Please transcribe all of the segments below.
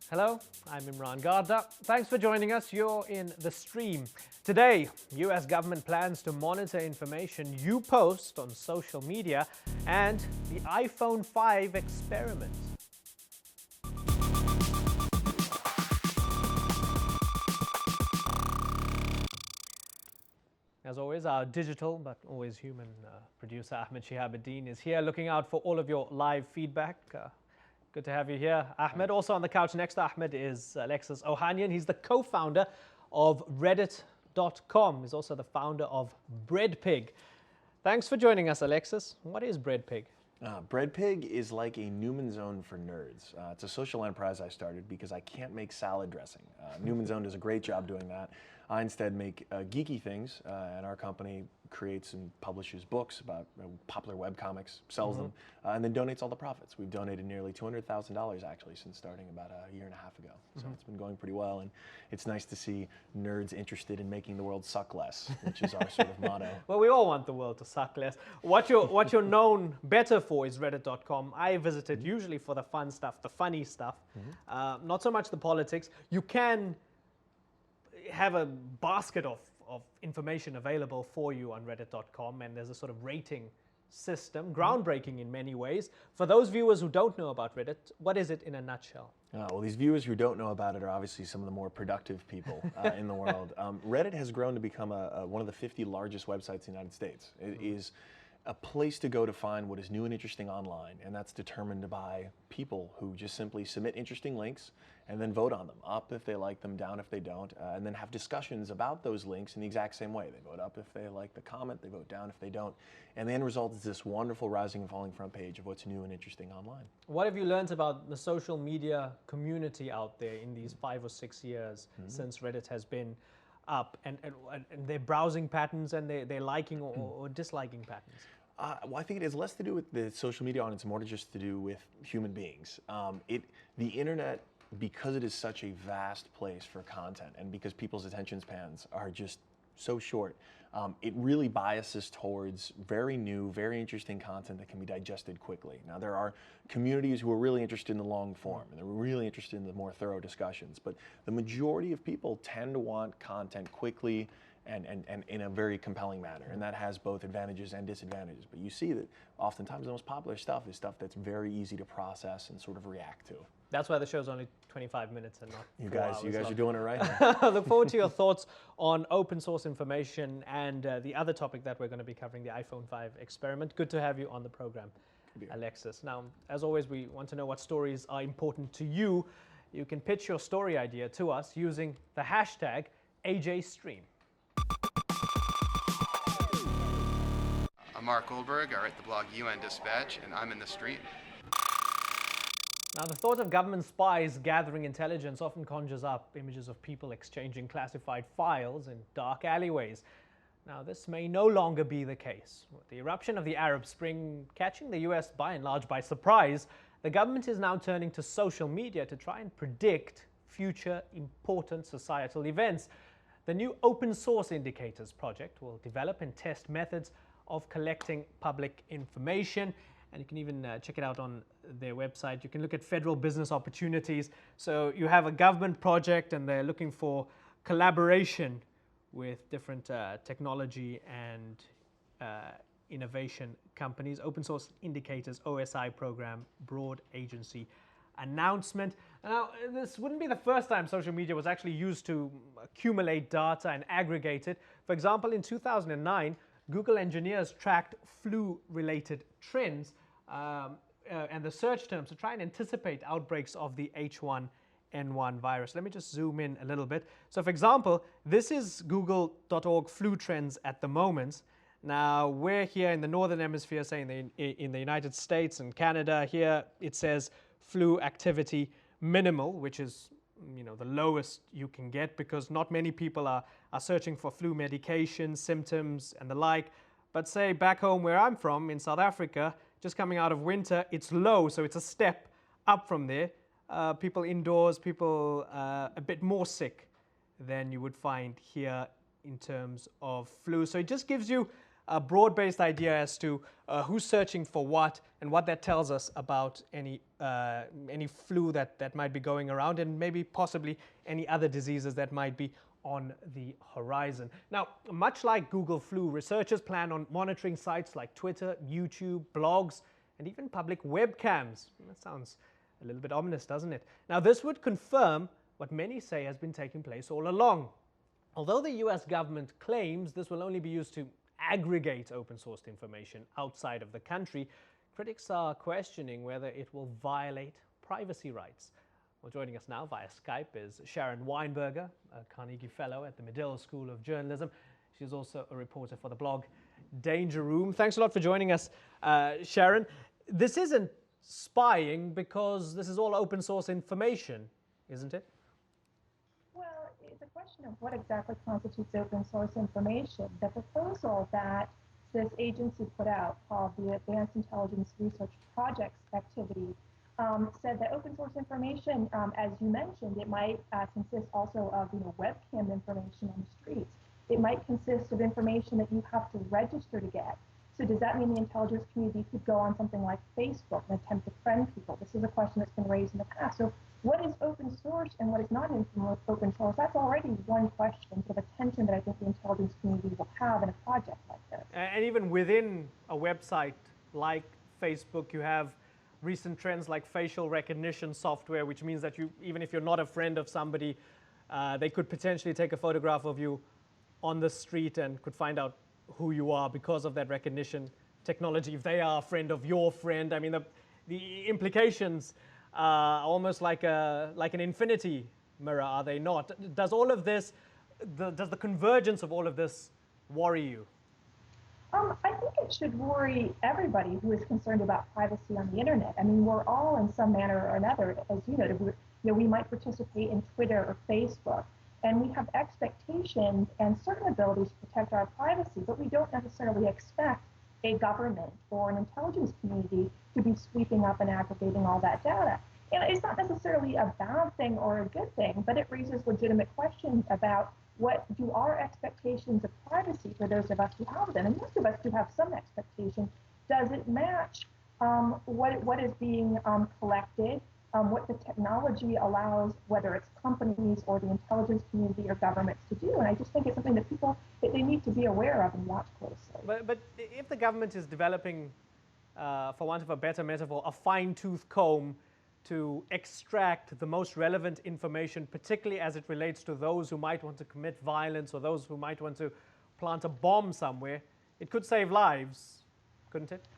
Hello, I'm Imran Gardner. Thanks for joining us. You're in The Stream. Today, US government plans to monitor information you post on social media and the iPhone 5 experiment. As always, our digital but always human producer Ahmed Shihabuddin is here looking out for all of your live feedback. Good to have you here, Ahmed. Also on the couch next to Ahmed is Alexis Ohanian. He's the co-founder of Reddit.com. He's also the founder of Breadpig. Thanks for joining us, Alexis. What is Breadpig? Breadpig is like a Newman Zone for nerds. It's a social enterprise I started because I can't make salad dressing. Newman Zone does a great job doing that. I instead make geeky things, and our company creates and publishes books about popular webcomics, sells them, and then donates all the profits. We've donated nearly $200,000 actually since starting about a year and a half ago. So it's been going pretty well, and it's nice to see nerds interested in making the world suck less, which is our sort of motto. Well, we all want the world to suck less. What you're known better for is Reddit.com. I visit it usually for the fun stuff, the funny stuff, not so much the politics. You can have a basket of information available for you on Reddit.com, and there's a sort of rating system, groundbreaking in many ways. For those viewers who don't know about Reddit, what is it in a nutshell? Well, these viewers who don't know about it are obviously some of the more productive people in the world. Reddit has grown to become one of the 50 largest websites in the United States. It is a place to go to find what is new and interesting online, and that's determined by people who just simply submit interesting links and then vote on them, up if they like them, down if they don't, and then have discussions about those links in the exact same way. They vote up if they like the comment, they vote down if they don't, and the end result is this wonderful rising and falling front page of what's new and interesting online. What have you learned about the social media community out there in these 5 or 6 years since Reddit has been up, and their browsing patterns and their liking or disliking patterns? Well, I think it has less to do with the social media and it's more just to do with human beings. The internet, because it is such a vast place for content and because people's attention spans are just so short, it really biases towards very new, very interesting content that can be digested quickly. Now, there are communities who are really interested in the long form and they're really interested in the more thorough discussions, but the majority of people tend to want content quickly and in a very compelling manner, and that has both advantages and disadvantages. But you see that oftentimes the most popular stuff is stuff that's very easy to process and sort of react to. That's why the show's only 25 minutes and not You 4 guys hours are doing it right. I look forward to your thoughts on open source information and the other topic that we're going to be covering, the iPhone 5 experiment. Good to have you on the program, Alexis. Now, as always, we want to know what stories are important to you. You can pitch your story idea to us using the hashtag AJStream. I'm Mark Goldberg. I write the blog UN Dispatch, and I'm in the street. Now, the thought of government spies gathering intelligence often conjures up images of people exchanging classified files in dark alleyways. Now, this may no longer be the case. With the eruption of the Arab Spring catching the US by and large by surprise, the government is now turning to social media to try and predict future important societal events. The new Open Source Indicators project will develop and test methods of collecting public information, and you can even check it out on their website. You can look at federal business opportunities. So you have a government project and they're looking for collaboration with different technology and innovation companies. Open Source Indicators, OSI program, broad agency announcement. Now, this wouldn't be the first time social media was actually used to accumulate data and aggregate it. For example, in 2009, Google engineers tracked flu-related trends and the search terms to try and anticipate outbreaks of the H1N1 virus. Let me just zoom in a little bit. So for example, this is google.org flu trends at the moment. Now, we're here in the Northern Hemisphere, say in the United States and Canada. Here it says flu activity minimal, which is the lowest you can get because not many people are searching for flu medication, symptoms, and the like. But say back home where I'm from, in South Africa, just coming out of winter, it's low, so it's a step up from there. People indoors, people a bit more sick than you would find here in terms of flu. So it just gives you a broad-based idea as to who's searching for what and what that tells us about any flu that might be going around, and maybe possibly any other diseases that might be on the horizon. Now, much like Google Flu, researchers plan on monitoring sites like Twitter, YouTube, blogs, and even public webcams. That sounds a little bit ominous, doesn't it? Now, this would confirm what many say has been taking place all along. Although the US government claims this will only be used to aggregate open-sourced information outside of the country, critics are questioning whether it will violate privacy rights. Well, joining us now via Skype is Sharon Weinberger, a Carnegie Fellow at the Medill School of Journalism. She's also a reporter for the blog Danger Room. Thanks a lot for joining us, Sharon. This isn't spying because this is all open source information, isn't it? Well, it's a question of what exactly constitutes open source information. The proposal that this agency put out, called the Advanced Intelligence Research Projects Activity, said that open source information, as you mentioned, it might consist also of webcam information on the streets. It might consist of information that you have to register to get. So does that mean the intelligence community could go on something like Facebook and attempt to friend people? This is a question that's been raised in the past. So what is open source and what is not open source? That's already one question, sort of a tension that I think the intelligence community will have in a project like this. And even within a website like Facebook, you have recent trends like facial recognition software, which means that even if you're not a friend of somebody, they could potentially take a photograph of you on the street and could find out who you are because of that recognition technology. If they are a friend of your friend, I mean, the implications are almost like an infinity mirror, are they not? Does all of this, does the convergence of all of this worry you? I think it should worry everybody who is concerned about privacy on the internet. I mean, we're all in some manner or another, as you noted, we might participate in Twitter or Facebook, and we have expectations and certain abilities to protect our privacy, but we don't necessarily expect a government or an intelligence community to be sweeping up and aggregating all that data. And it's not necessarily a bad thing or a good thing, but it raises legitimate questions about what do our expectations of privacy for those of us who have them, and most of us do have some expectation, does it match what is being collected, what the technology allows, whether it's companies or the intelligence community or governments to do? And I just think it's something that people, they need to be aware of and watch closely. But if the government is developing, for want of a better metaphor, a fine-tooth comb to extract the most relevant information, particularly as it relates to those who might want to commit violence or those who might want to plant a bomb somewhere, it could save lives, couldn't it?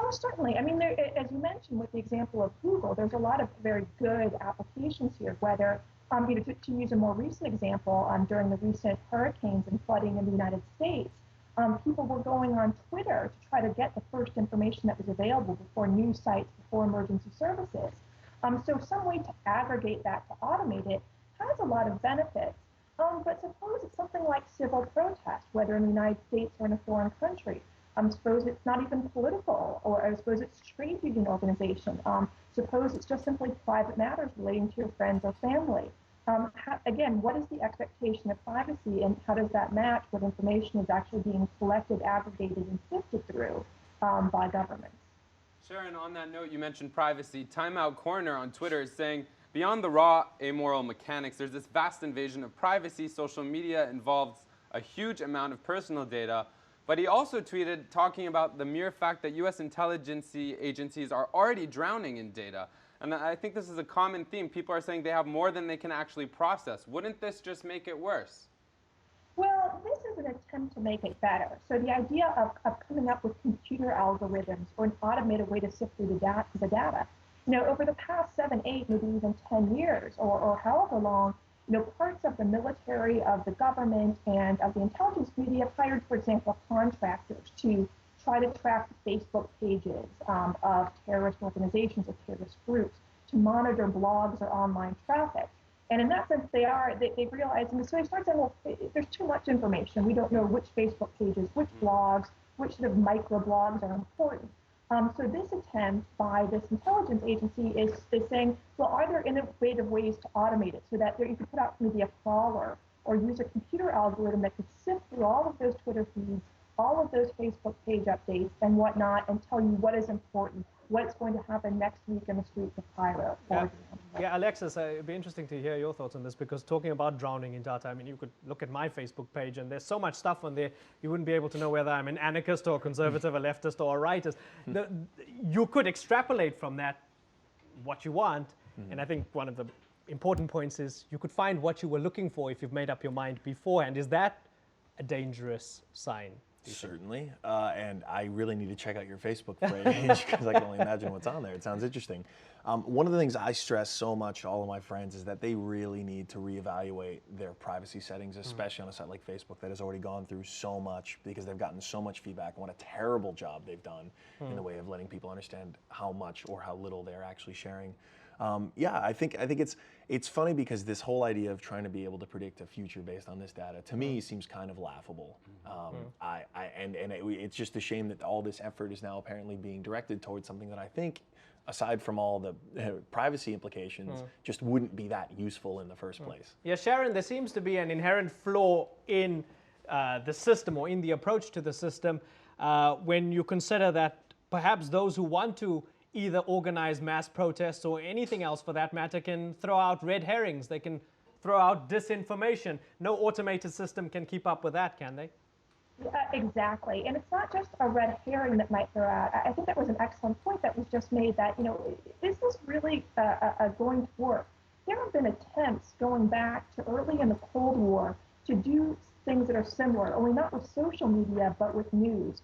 Oh, certainly. I mean, as you mentioned with the example of Google, there's a lot of very good applications here, whether, to use a more recent example, during the recent hurricanes and flooding in the United States, people were going on Twitter to try to get the first information that was available before news sites, before emergency services. So some way to aggregate that, to automate it, has a lot of benefits. But suppose it's something like civil protest, whether in the United States or in a foreign country. Suppose it's not even political, or I suppose it's trade union organization. Suppose it's just simply private matters relating to your friends or family. Again, what is the expectation of privacy, and how does that match what information is actually being collected, aggregated, and sifted through by governments? Sharon, on that note, you mentioned privacy. Time Out Corner on Twitter is saying, beyond the raw, amoral mechanics, there's this vast invasion of privacy. Social media involves a huge amount of personal data. But he also tweeted talking about the mere fact that U.S. intelligence agencies are already drowning in data. And I think this is a common theme. People are saying they have more than they can actually process. Wouldn't this just make it worse? Well, this is an attempt to make it better. So the idea of coming up with computer algorithms or an automated way to sift through the data, over the past 7, 8, maybe even 10 years or however long, parts of the military, of the government, and of the intelligence community have hired, for example, contractors to try to track the Facebook pages of terrorist organizations or terrorist groups, to monitor blogs or online traffic. And in that sense, they've realized, and so they start saying, well, there's too much information. We don't know which Facebook pages, which blogs, which sort of microblogs are important. So this attempt by this intelligence agency is saying, well, are there innovative ways to automate it so that you could put out maybe a crawler or use a computer algorithm that could sift through all of those Twitter feeds, all of those Facebook page updates and whatnot and tell you what is important, what's going to happen next week in the streets of Cairo. Yeah, Alexis, it'd be interesting to hear your thoughts on this, because talking about drowning in data, I mean, you could look at my Facebook page and there's so much stuff on there, you wouldn't be able to know whether I'm an anarchist or a conservative, a leftist or a rightist. You could extrapolate from that what you want, and I think one of the important points is you could find what you were looking for if you've made up your mind beforehand. Is that a dangerous sign? Certainly, and I really need to check out your Facebook page because I can only imagine what's on there. It sounds interesting. One of the things I stress so much to all of my friends is that they really need to reevaluate their privacy settings, especially on a site like Facebook that has already gone through so much because they've gotten so much feedback on what a terrible job they've done in the way of letting people understand how much or how little they're actually sharing. Yeah, I think it's funny because this whole idea of trying to be able to predict a future based on this data to me seems kind of laughable. It's just a shame that all this effort is now apparently being directed towards something that I think, aside from all the privacy implications, just wouldn't be that useful in the first place. Yeah, Sharon, there seems to be an inherent flaw in the system or in the approach to the system when you consider that perhaps those who want to either organize mass protests or anything else for that matter can throw out red herrings. They can throw out disinformation. No automated system can keep up with that, can they? Exactly. And it's not just a red herring that might throw out. I think that was an excellent point that was just made that, is this really going to work? There have been attempts going back to early in the Cold War to do things that are similar, only not with social media, but with news.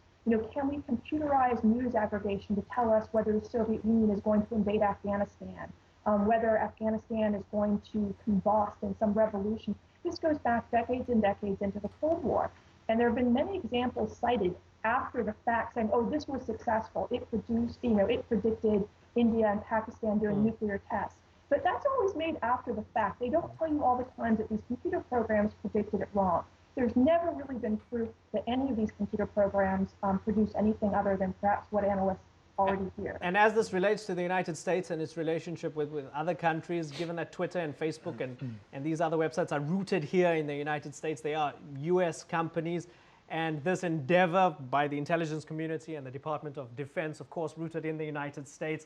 Can we computerize news aggregation to tell us whether the Soviet Union is going to invade Afghanistan, whether Afghanistan is going to combust in some revolution? This goes back decades and decades into the Cold War. And there have been many examples cited after the fact saying, oh, this was successful. It produced, it predicted India and Pakistan doing nuclear tests. But that's always made after the fact. They don't tell you all the times that these computer programs predicted it wrong. There's never really been proof that any of these computer programs produce anything other than perhaps what analysts already hear. And as this relates to the United States and its relationship with other countries, given that Twitter and Facebook and these other websites are rooted here in the United States, they are US companies, and this endeavor by the intelligence community and the Department of Defense, of course, rooted in the United States.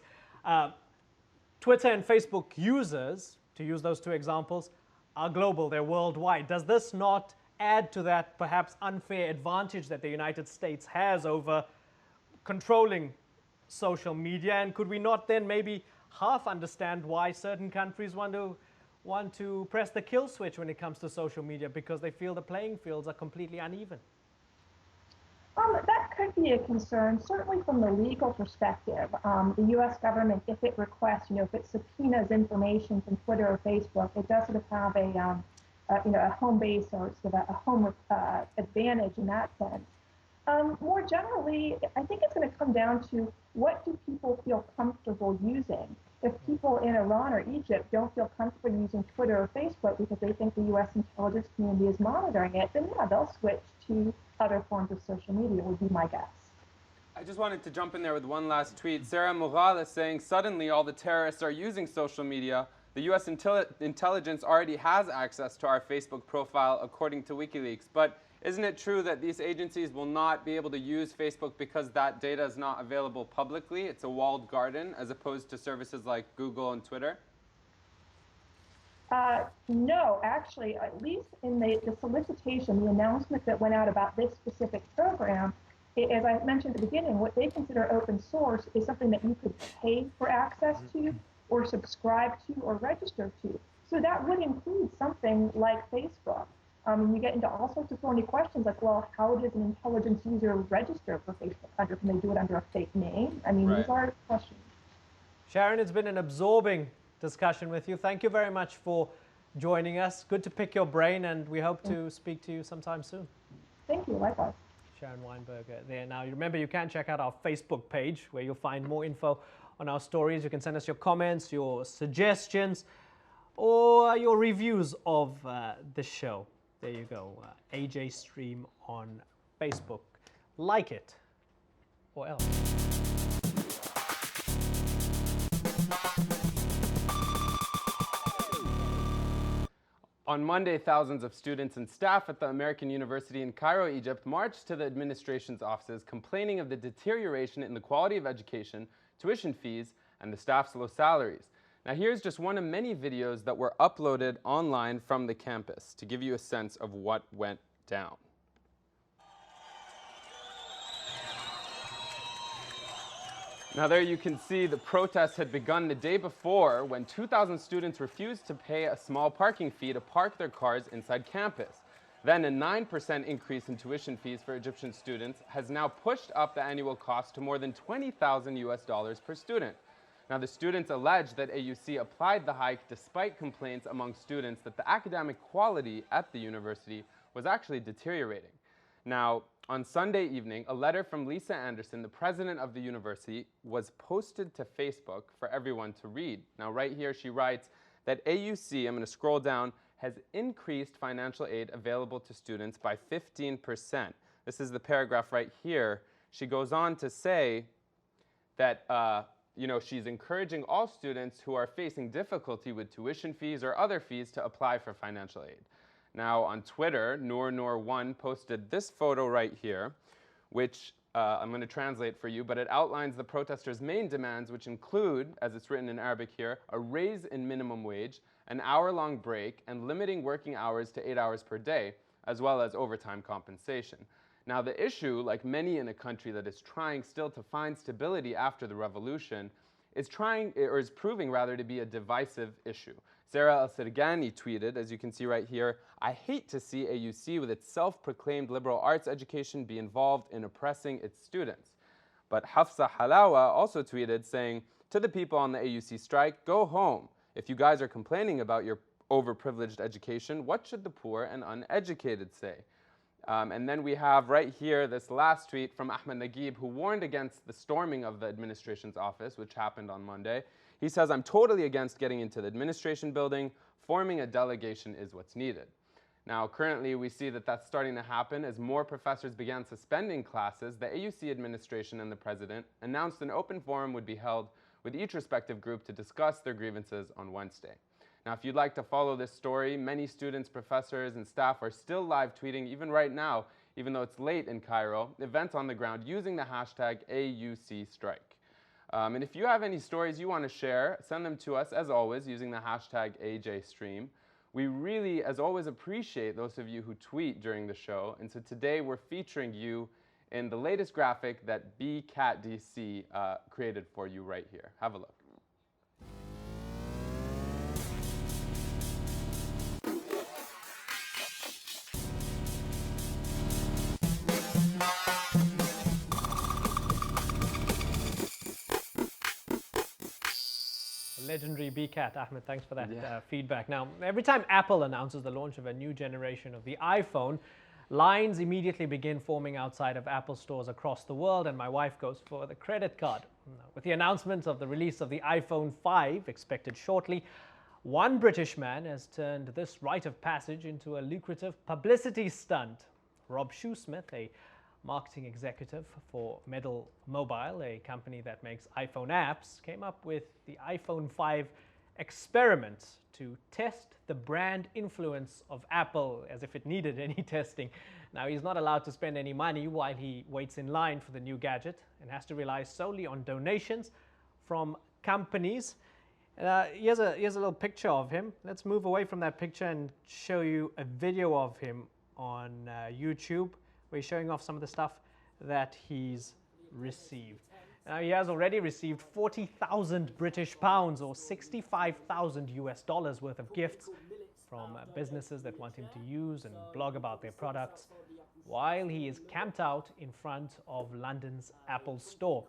Twitter and Facebook users, to use those two examples, are global, they're worldwide. Does this not add to that perhaps unfair advantage that the United States has over controlling social media? And could we not then maybe half understand why certain countries want to press the kill switch when it comes to social media, because they feel the playing fields are completely uneven? That could be a concern, certainly from the legal perspective. The U.S. government, if it requests, if it subpoenas information from Twitter or Facebook, it does sort of have a home base or sort of a home advantage in that sense. More generally, I think it's going to come down to what do people feel comfortable using. If people in Iran or Egypt don't feel comfortable using Twitter or Facebook because they think the U.S. intelligence community is monitoring it, then yeah, they'll switch to other forms of social media, would be my guess. I just wanted to jump in there with one last tweet. Sarah Morales saying, suddenly all the terrorists are using social media. The U.S. intelligence already has access to our Facebook profile, according to WikiLeaks. But isn't it true that these agencies will not be able to use Facebook because that data is not available publicly? It's a walled garden, as opposed to services like Google and Twitter? No, actually, at least in the solicitation, the announcement that went out about this specific program, as I mentioned at the beginning, what they consider open source is something that you could pay for access to or subscribe to or register to. So that would include something like Facebook. You get into all sorts of thorny questions like, well, how does an intelligence user register for Facebook? Can they do it under a fake name? These are questions. Sharon, it's been an absorbing discussion with you. Thank you very much for joining us. Good to pick your brain, and we hope to speak to you sometime soon. Thank you, likewise. Sharon Weinberger there. Now, remember, you can check out our Facebook page where you'll find more info on our stories. You can send us your comments, your suggestions, or your reviews of the show. There you go, AJ Stream on Facebook. Like it, or else. On Monday, thousands of students and staff at the American University in Cairo, Egypt, marched to the administration's offices complaining of the deterioration in the quality of education, tuition fees, and the staff's low salaries. Now here's just one of many videos that were uploaded online from the campus to give you a sense of what went down. Now there you can see the protests had begun the day before when 2,000 students refused to pay a small parking fee to park their cars inside campus. Then a 9% increase in tuition fees for Egyptian students has now pushed up the annual cost to more than $20,000 per student. Now the students allege that AUC applied the hike despite complaints among students that the academic quality at the university was actually deteriorating. Now, on Sunday evening, a letter from Lisa Anderson, the president of the university, was posted to Facebook for everyone to read. Now, right here, she writes that AUC, I'm going to scroll down, has increased financial aid available to students by 15%. This is the paragraph right here. She goes on to say that she's encouraging all students who are facing difficulty with tuition fees or other fees to apply for financial aid. Now on Twitter, Noor1 posted this photo right here, which I'm going to translate for you, but it outlines the protesters' main demands, which include, as it's written in Arabic here, a raise in minimum wage, an hour-long break, and limiting working hours to 8 hours per day, as well as overtime compensation. Now the issue, like many in a country that is trying still to find stability after the revolution, is proving rather to be a divisive issue. Sarah El-Sirgani tweeted, as you can see right here, "I hate to see AUC with its self-proclaimed liberal arts education be involved in oppressing its students." But Hafsa Halawa also tweeted saying, "To the people on the AUC strike, go home. If you guys are complaining about your overprivileged education, what should the poor and uneducated say?" And then we have right here this last tweet from Ahmed Naguib, who warned against the storming of the administration's office, which happened on Monday. He says, "I'm totally against getting into the administration building. Forming a delegation is what's needed." Now, currently, we see that that's starting to happen as more professors began suspending classes. The AUC administration and the president announced an open forum would be held with each respective group to discuss their grievances on Wednesday. Now, if you'd like to follow this story, many students, professors, and staff are still live tweeting, even right now, even though it's late in Cairo, events on the ground using the hashtag AUCstrike. And if you have any stories you want to share, send them to us, as always, using the hashtag AJStream. We really, as always, appreciate those of you who tweet during the show. And so today we're featuring you in the latest graphic that BCatDC created for you right here. Have a look. Legendary BCat, Ahmed, thanks for that feedback. Now, every time Apple announces the launch of a new generation of the iPhone, lines immediately begin forming outside of Apple stores across the world, and my wife goes for the credit card. With the announcement of the release of the iPhone 5 expected shortly, one British man has turned this rite of passage into a lucrative publicity stunt. Rob Shoesmith, a marketing executive for Medal Mobile, a company that makes iPhone apps, came up with the iPhone 5 experiment to test the brand influence of Apple, as if it needed any testing. Now, he's not allowed to spend any money while he waits in line for the new gadget and has to rely solely on donations from companies. Here's a little picture of him. Let's move away from that picture and show you a video of him on YouTube. We're showing off some of the stuff that he's received. Now, he has already received 40,000 British pounds or 65,000 US dollars worth of gifts from businesses that want him to use and blog about their products while he is camped out in front of London's Apple store.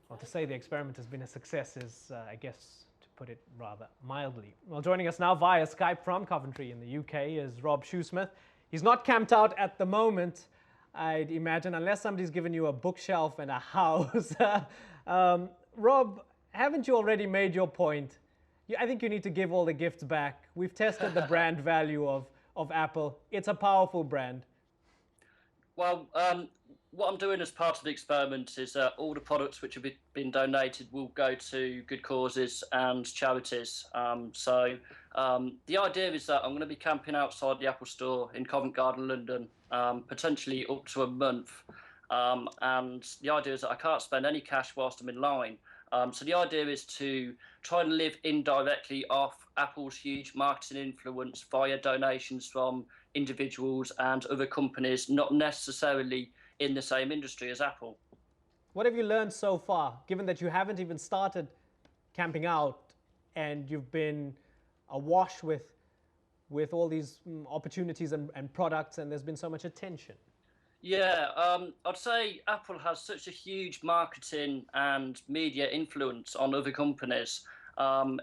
Well, to say the experiment has been a success is, I guess, to put it rather mildly. Well, joining us now via Skype from Coventry in the UK is Rob Shoesmith. He's not camped out at the moment, I'd imagine, unless somebody's given you a bookshelf and a house. Rob, haven't you already made your point? I think you need to give all the gifts back. We've tested the brand value of Apple. It's a powerful brand. Well, what I'm doing as part of the experiment is all the products which have been donated will go to good causes and charities. The idea is that I'm going to be camping outside the Apple Store in Covent Garden, London, potentially up to a month. And the idea is that I can't spend any cash whilst I'm in line. So the idea is to try and live indirectly off Apple's huge marketing influence via donations from individuals and other companies, not necessarily in the same industry as Apple. What have you learned so far, given that you haven't even started camping out and you've been awash with all these opportunities and products, and there's been so much attention? Yeah, I'd say Apple has such a huge marketing and media influence on other companies.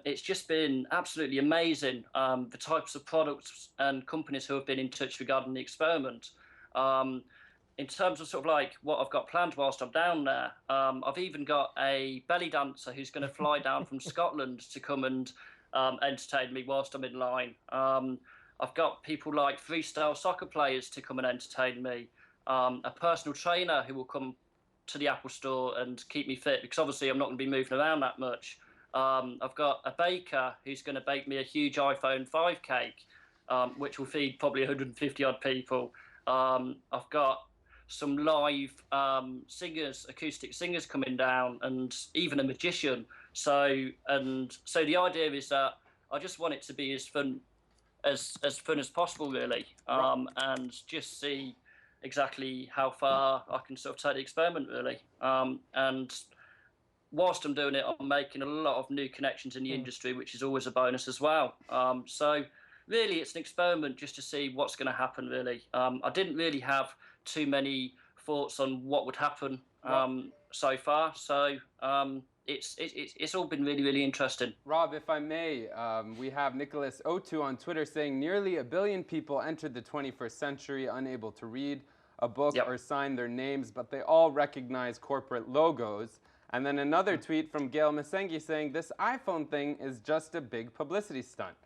It's just been absolutely amazing, the types of products and companies who have been in touch regarding the experiment. In terms of sort of like what I've got planned whilst I'm down there, I've even got a belly dancer who's going to fly down from Scotland to come and entertain me whilst I'm in line. I've got people like freestyle soccer players to come and entertain me. A personal trainer who will come to the Apple Store and keep me fit, because obviously I'm not going to be moving around that much. I've got a baker who's going to bake me a huge iPhone 5 cake, which will feed probably 150 odd people. I've got some live singers, acoustic singers coming down, and even a magician. So the idea is that I just want it to be as fun as possible, really, and just see exactly how far I can sort of take the experiment, really. And whilst I'm doing it, I'm making a lot of new connections in the industry, which is always a bonus as well. So really, it's an experiment just to see what's going to happen, really. I didn't really have too many thoughts on what would happen so far. So it's all been really, really interesting. Rob, if I may, we have Nicholas O2 on Twitter saying nearly 1 billion people entered the 21st century unable to read a book or sign their names, but they all recognize corporate logos. And then another tweet from Gail Masengi saying this iPhone thing is just a big publicity stunt.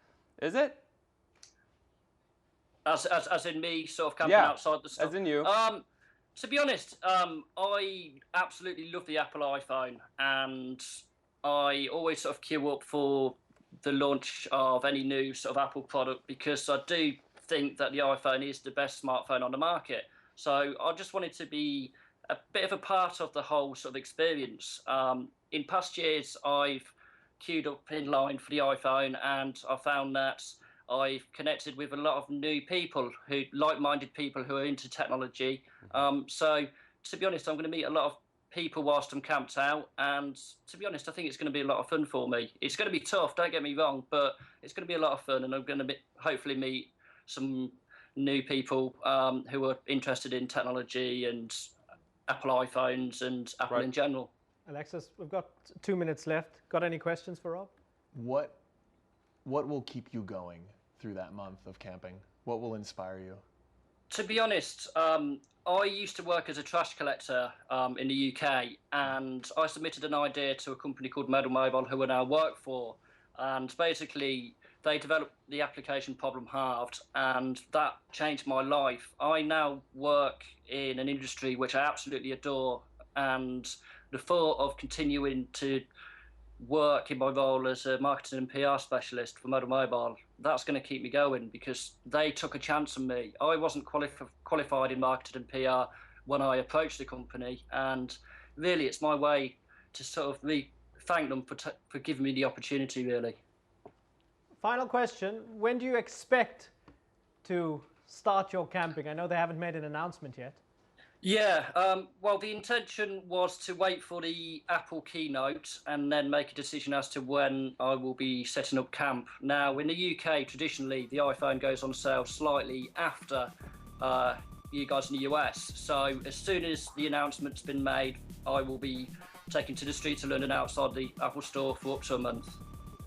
Is it? As in me sort of camping outside the store? As in you. To be honest, I absolutely love the Apple iPhone, and I always sort of queue up for the launch of any new sort of Apple product, because I do think that the iPhone is the best smartphone on the market. So I just wanted to be a bit of a part of the whole sort of experience. In past years, I've queued up in line for the iPhone, and I found that I've connected with a lot of new people, like-minded people who are into technology. So to be honest, I'm going to meet a lot of people whilst I'm camped out, and to be honest, I think it's going to be a lot of fun for me. It's going to be tough, don't get me wrong, but it's going to be a lot of fun, and I'm going to hopefully meet some new people who are interested in technology and Apple iPhones and Apple in general. Alexis, we've got 2 minutes left. Got any questions for Rob? What will keep you going through that month of camping? What will inspire you? To be honest, I used to work as a trash collector in the UK, and I submitted an idea to a company called Model Mobile, who I now work for, and basically they developed the application Problem Halved, and that changed my life. I now work in an industry which I absolutely adore, and the thought of continuing to work in my role as a marketing and PR specialist for Model Mobile, that's going to keep me going, because they took a chance on me. I wasn't qualified in marketing and PR when I approached the company, and really it's my way to sort of thank them for giving me the opportunity, really. Final question, when do you expect to start your camping? I know they haven't made an announcement yet. Yeah, well, the intention was to wait for the Apple keynote and then make a decision as to when I will be setting up camp. Now, in the UK, traditionally, the iPhone goes on sale slightly after you guys in the US. So as soon as the announcement's been made, I will be taken to the streets of London outside the Apple Store for up to a month.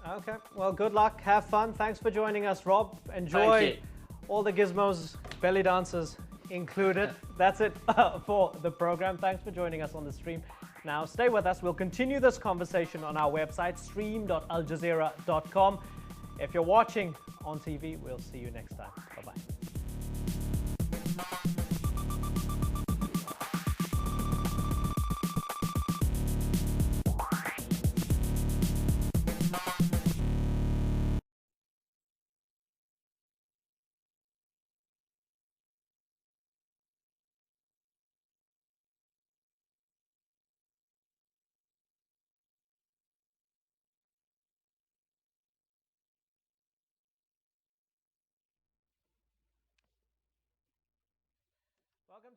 Okay, well, good luck. Have fun. Thanks for joining us, Rob. Enjoy all the gizmos, belly dancers included. That's it for the program. Thanks for joining us on the stream. Now, stay with us. We'll continue this conversation on our website, stream.aljazeera.com. If you're watching on TV, we'll see you next time. Bye-bye.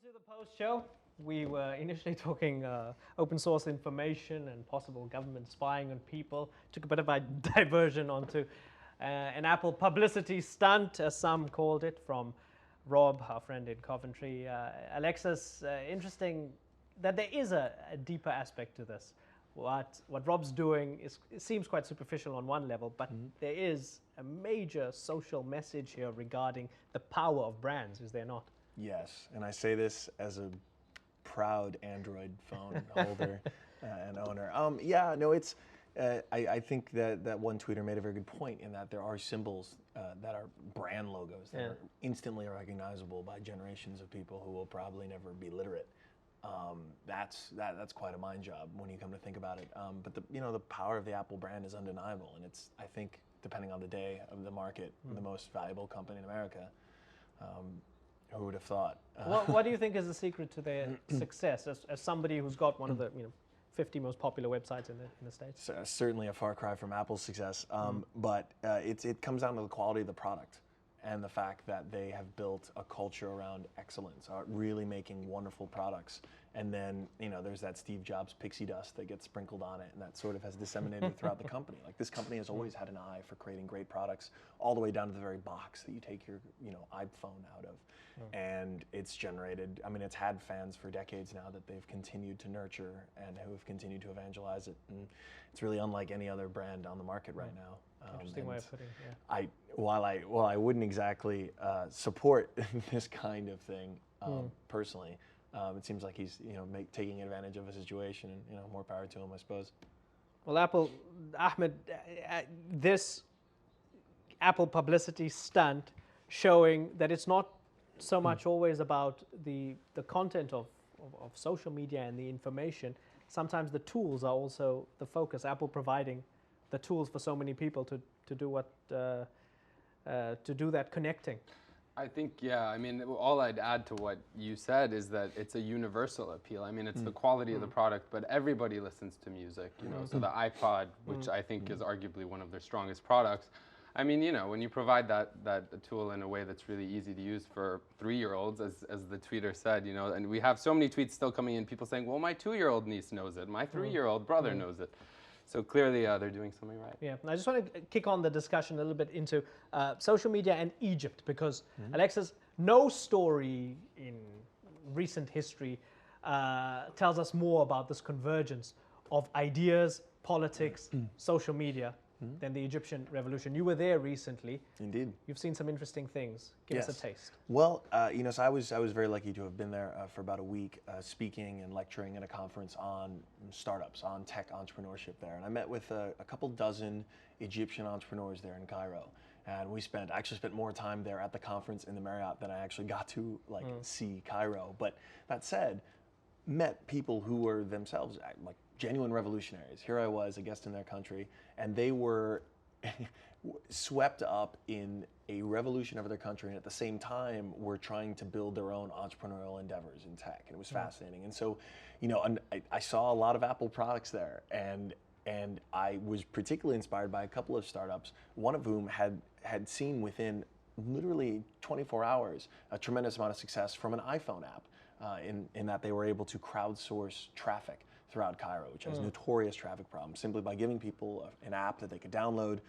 to the post show. We were initially talking open source information and possible government spying on people. Took a bit of a diversion onto an Apple publicity stunt, as some called it, from Rob, our friend in Coventry. Alexis, interesting that there is a deeper aspect to this. What Rob's doing it seems quite superficial on one level, but there is a major social message here regarding the power of brands, is there not? Yes, and I say this as a proud Android phone holder and owner. Yeah, no, it's. I think that one tweeter made a very good point in that there are symbols that are brand logos that are instantly recognizable by generations of people who will probably never be literate. That's quite a mind job when you come to think about it. But the power of the Apple brand is undeniable, and it's, I think, depending on the day of the market, the most valuable company in America. Who would have thought? What do you think is the secret to their success? As somebody who's got one of the 50 most popular websites in the States? Certainly a far cry from Apple's success, but it comes down to the quality of the product and the fact that they have built a culture around excellence, really making wonderful products. And then, there's that Steve Jobs pixie dust that gets sprinkled on it, and that sort of has disseminated throughout the company. Like, this company has always had an eye for creating great products, all the way down to the very box that you take your, iPhone out of. And it's generated, it's had fans for decades now that they've continued to nurture and who have continued to evangelize it. And it's really unlike any other brand on the market right now. Interesting way of putting it, yeah. While I wouldn't exactly support this kind of thing personally, it seems like he's taking advantage of a situation, and more power to him, I suppose. Well, Ahmed, this Apple publicity stunt showing that it's not so much always about the content of social media and the information. Sometimes the tools are also the focus. Apple providing the tools for so many people to do that connecting. I think, yeah, all I'd add to what you said is that it's a universal appeal. It's the quality of the product, but everybody listens to music, so the iPod, which I think is arguably one of their strongest products. When you provide that tool in a way that's really easy to use for 3-year-olds, as the tweeter said, and we have so many tweets still coming in, people saying, well, my 2-year-old niece knows it, my 3-year-old brother knows it. So clearly, they're doing something right. Yeah, and I just want to kick on the discussion a little bit into social media and Egypt, because Alexis, no story in recent history tells us more about this convergence of ideas, politics, social media than the Egyptian revolution. You were there recently. Indeed. You've seen some interesting things. Give us a taste. Well, so I was very lucky to have been there for about a week, speaking and lecturing at a conference on startups, on tech entrepreneurship there. And I met with a couple dozen Egyptian entrepreneurs there in Cairo. And I actually spent more time there at the conference in the Marriott than I actually got to see Cairo. But that said, met people who were themselves genuine revolutionaries. Here I was, a guest in their country, and they were swept up in a revolution of their country, and at the same time were trying to build their own entrepreneurial endeavors in tech, and it was fascinating. And so, I saw a lot of Apple products there, and I was particularly inspired by a couple of startups, one of whom had seen within literally 24 hours a tremendous amount of success from an iPhone app, in that they were able to crowdsource traffic throughout Cairo, which has notorious traffic problems, simply by giving people an app that they could download,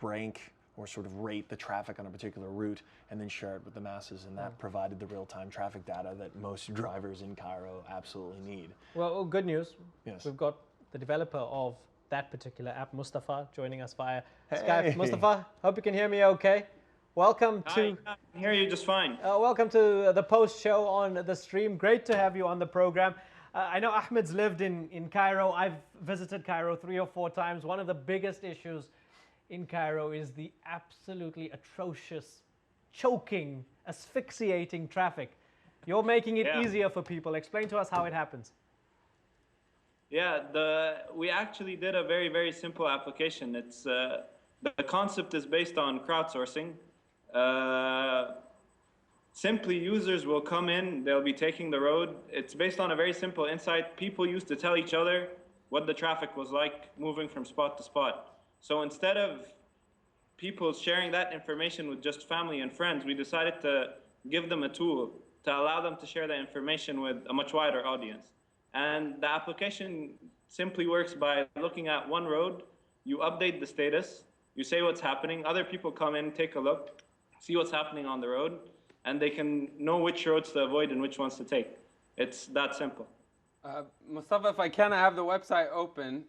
rank or sort of rate the traffic on a particular route, and then share it with the masses. And that provided the real-time traffic data that most drivers in Cairo absolutely need. Well, good news. Yes. We've got the developer of that particular app, Mustafa, joining us via Skype. Mustafa, hope you can hear me okay. Welcome to... I can hear you just fine. Welcome to the post show on the stream. Great to have you on the program. I know Ahmed's lived in Cairo. I've visited Cairo 3 or 4 times. One of the biggest issues in Cairo is the absolutely atrocious, choking, asphyxiating traffic. You're making it easier for people. Explain to us how it happens. Yeah, we actually did a very, very simple application. It's the concept is based on crowdsourcing. Simply, users will come in, they'll be taking the road. It's based on a very simple insight. People used to tell each other what the traffic was like moving from spot to spot. So instead of people sharing that information with just family and friends, we decided to give them a tool to allow them to share the information with a much wider audience. And the application simply works by looking at one road, you update the status, you say what's happening, other people come in, take a look, see what's happening on the road, and they can know which roads to avoid and which ones to take. It's that simple. Mustafa, if I can, I have the website open.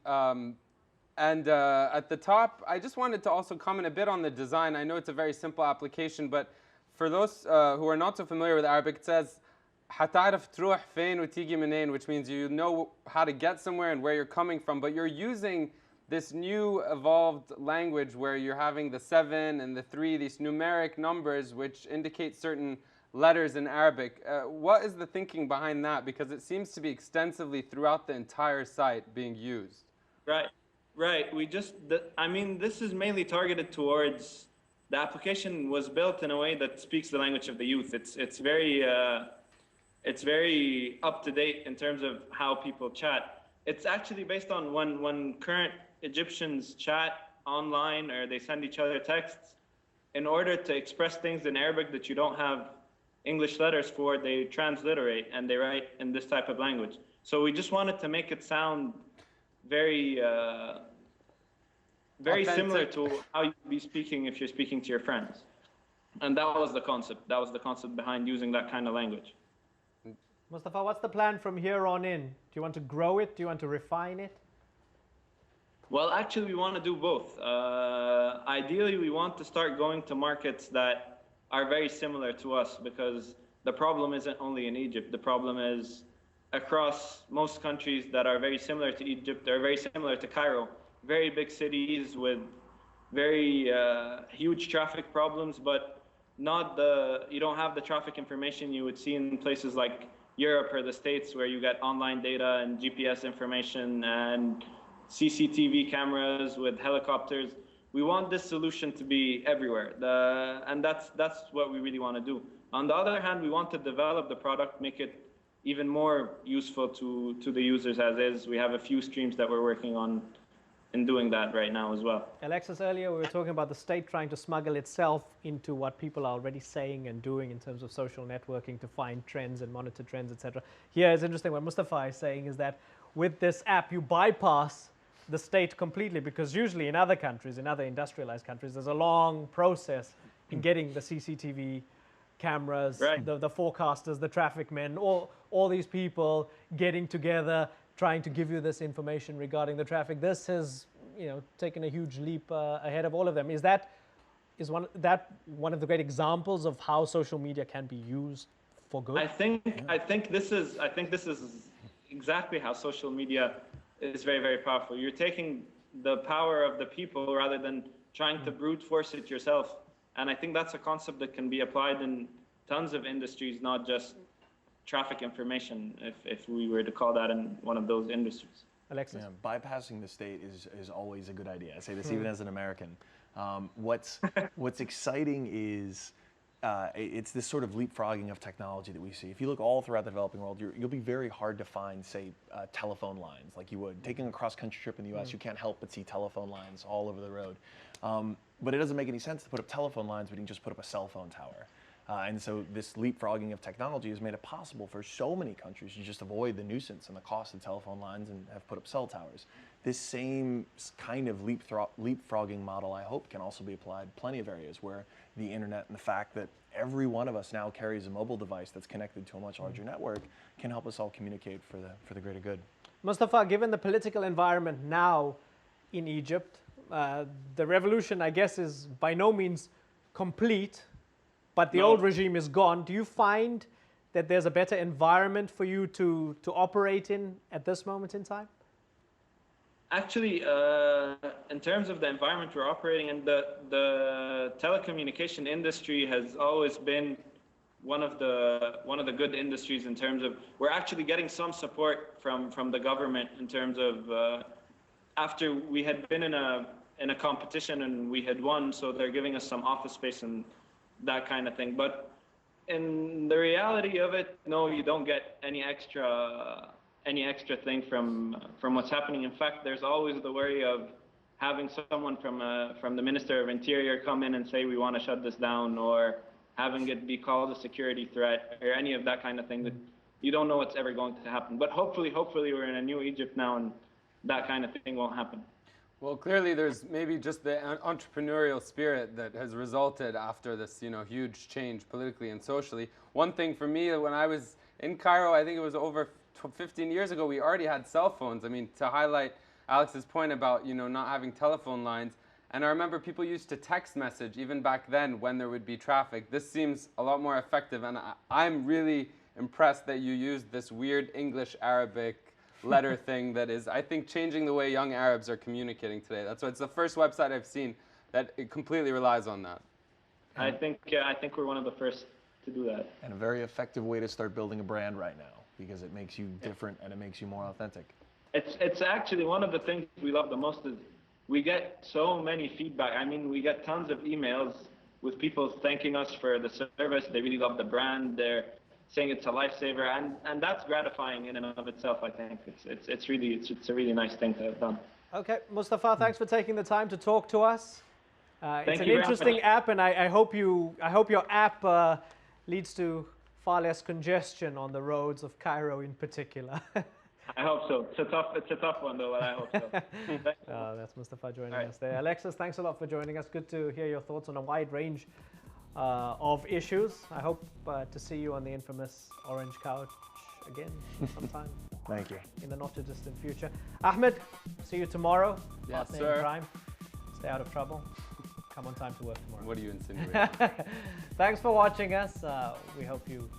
And at the top, I just wanted to also comment a bit on the design. I know it's a very simple application, but for those who are not so familiar with Arabic, it says حتعرف تروح فين وتيجي منين, which means you know how to get somewhere and where you're coming from. But you're using this new evolved language where you're having the 7 and the 3, these numeric numbers which indicate certain letters in Arabic. What is the thinking behind that? Because it seems to be extensively throughout the entire site being used. Right. I mean, this is mainly targeted towards, the application was built in a way that speaks the language of the youth. It's very up to date in terms of how people chat. It's actually based on when current Egyptians chat online or they send each other texts, in order to express things in Arabic that you don't have English letters for, they transliterate and they write in this type of language. So we just wanted to make it sound very similar to how you'd be speaking if you're speaking to your friends. And that was the concept. That was the concept behind using that kind of language. Mustafa, what's the plan from here on in? Do you want to grow it? Do you want to refine it? Well, actually, we want to do both. Ideally, we want to start going to markets that are very similar to us, because the problem isn't only in Egypt. The problem is across most countries that are very similar to Egypt, they're very similar to Cairo. Very big cities with very huge traffic problems, but you don't have the traffic information you would see in places like Europe or the States, where you get online data and GPS information and CCTV cameras with helicopters. We want this solution to be everywhere, and that's what we really want to do. On the other hand, we want to develop the product, make it even more useful to the users as is. We have a few streams that we're working on in doing that right now as well. Alexis, earlier we were talking about the state trying to smuggle itself into what people are already saying and doing in terms of social networking to find trends and monitor trends, etc. Here it's interesting what Mustafa is saying is that with this app you bypass the state completely, because usually in other countries, in other industrialized countries, there's a long process in getting the CCTV cameras, right, the forecasters, the traffic men, all these people getting together, trying to give you this information regarding the traffic. This has, taken a huge leap ahead of all of them. Is that one of the great examples of how social media can be used for good? I think this is exactly how social media is very, very powerful. You're taking the power of the people rather than trying to brute force it yourself. And I think that's a concept that can be applied in tons of industries, not just traffic information, if we were to call that in one of those industries. Alexis? Yeah, bypassing the state is always a good idea. I say this even as an American. What's exciting is it's this sort of leapfrogging of technology that we see. If you look all throughout the developing world, you'll be very hard to find, say, telephone lines like you would. Taking a cross-country trip in the U.S., you can't help but see telephone lines all over the road. But it doesn't make any sense to put up telephone lines when you can just put up a cell phone tower. And so this leapfrogging of technology has made it possible for so many countries to just avoid the nuisance and the cost of telephone lines and have put up cell towers. This same kind of leapfrogging model, I hope, can also be applied plenty of areas where the internet and the fact that every one of us now carries a mobile device that's connected to a much larger network can help us all communicate for the greater good. Mustafa, given the political environment now in Egypt, the revolution, I guess, is by no means complete, but the old regime is gone. Do you find that there's a better environment for you to operate in at this moment in time? Actually, in terms of the environment we're operating in, the telecommunication industry has always been one of the good industries in terms of, we're actually getting some support from the government in terms of, after we had been in a competition and we had won, so they're giving us some office space and that kind of thing. But in the reality of it, no, you don't get any extra thing from what's happening. In fact, there's always the worry of having someone from the Minister of Interior come in and say we want to shut this down, or having it be called a security threat or any of that kind of thing. That you don't know what's ever going to happen. But hopefully we're in a new Egypt now, and that kind of thing won't happen. Well, clearly there's maybe just the entrepreneurial spirit that has resulted after this, huge change politically and socially. One thing for me, when I was in Cairo, I think it was over 15 years ago, we already had cell phones. I mean, to highlight Alex's point about, not having telephone lines. And I remember people used to text message even back then when there would be traffic. This seems a lot more effective. And I'm really impressed that you used this weird English-Arabic letter thing that is, I think, changing the way young Arabs are communicating today. That's why it's the first website I've seen that it completely relies on that. I think we're one of the first to do that. And a very effective way to start building a brand right now, because it makes you different and it makes you more authentic. It's actually one of the things we love the most is we get so many feedback. I mean, we get tons of emails with people thanking us for the service. They really love the brand. They're saying it's a lifesaver, and that's gratifying in and of itself. I think it's a really nice thing to have done. Okay, Mustafa, thanks for taking the time to talk to us. It's an you very interesting much. app, and I hope your app leads to far less congestion on the roads of Cairo in particular. I hope so. It's a tough one though, but I hope so. That's Mustafa joining us there. Alexis, thanks a lot for joining us. Good to hear your thoughts on a wide range of issues. I hope to see you on the infamous orange couch again sometime. Thank you. In the not too distant future. Ahmed, see you tomorrow. Yes, Partner in sir. crime. Stay out of trouble. Come on time to work tomorrow. What are you insinuating? Thanks for watching us. We hope you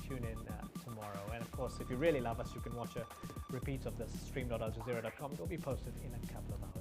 tune in tomorrow. And of course, if you really love us, you can watch a repeat of this stream.aljazeera.com. It will be posted in a couple of hours.